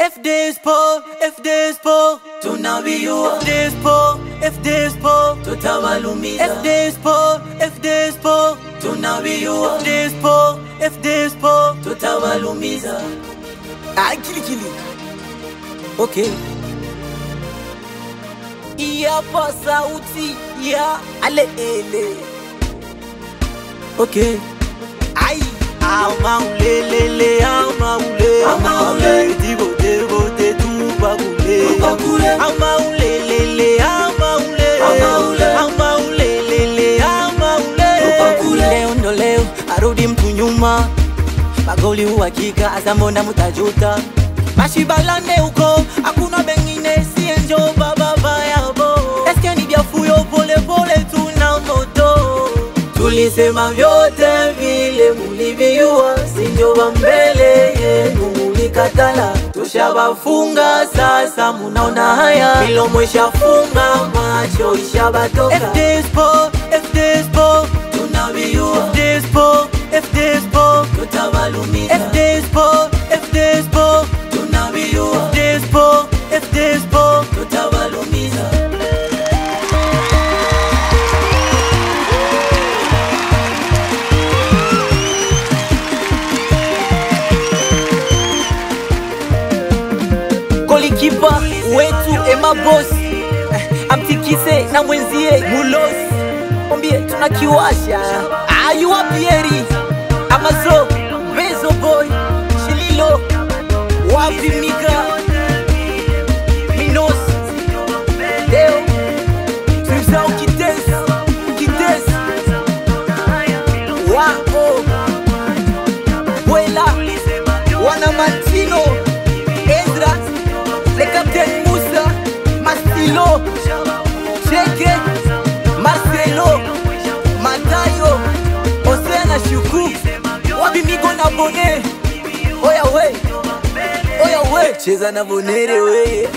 FDSpo, tunaviua. FDSpo, tutawalumiza. FDSpo, tunaviua. FDSpo, tutawalumiza. Kili. Okay. Iyapa sauti ya ale ele. Okay. Ai. Amaulelele, amaule. Tibote tubagule. Amaulelele, amaule. Leo ndo leo, arudi mtu nyuma. Magoli uhakika, azambona mutajuta. Mashibalane huko, hakuna bengine sienjo baba bayabo. Eske ni biafuyo pole tuna moto. Tulisema vyote vile muliviua, sinjoba mbele yenu mulikatala. Tushabafunga sasa munaona haya, milomo ishafunga macho ishabatoka. FDSpo, tunaviua. FDSpo, tutawalumiza. FDSpo, tunaviua. FDSpo, tutawalumiza. Golikipa wetu Emma Boss amtikise na mwenzie Mulos, mwambie tunakiwasha. Ayua Pieri Amazo Bezo Boy Shililo wapi Mika Minos Deo Trizao Kites Wao Wela Wana Martino Ezra Le Captain Musa Mastilo Cheke Marcelo Matayo Osena Shuku Wabi Migo na Bone Oya we Cheza na Bonere we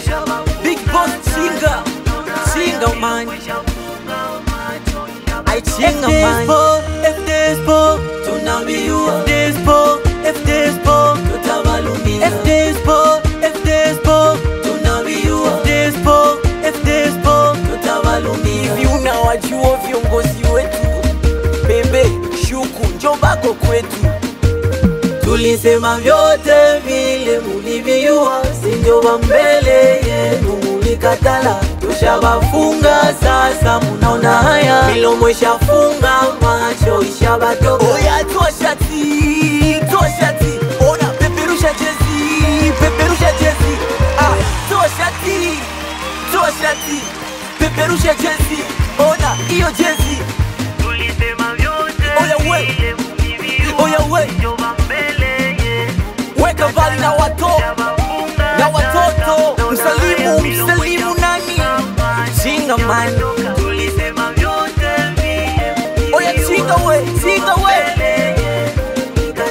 Big Boss Chinga man I Chinga man FDSpo, tunaviua. FDSpo, tutawalumiza. FDSpo, tunaviua. FDSpo, tutawalumiza. Hivi unawajua viongozi wetu? Bebe, Shuku, njobako kwetu. Tulisema vyote vile muliviua, sinjoba mbele yenu mulikatala. Tushabafunga sasa munaona haya, milomo ishafunga macho ishabatoka. Oya toa shati Ona peperusha jezi Toa shati Peperusha jezi Ona iyo jezi. Oya we Weka vali na watoto Msalimu nani Chinga man. Oya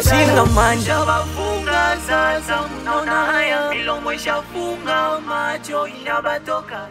chinga man. Shabafunga sasa munaona haya, milomo ishafunga macho inabatoka.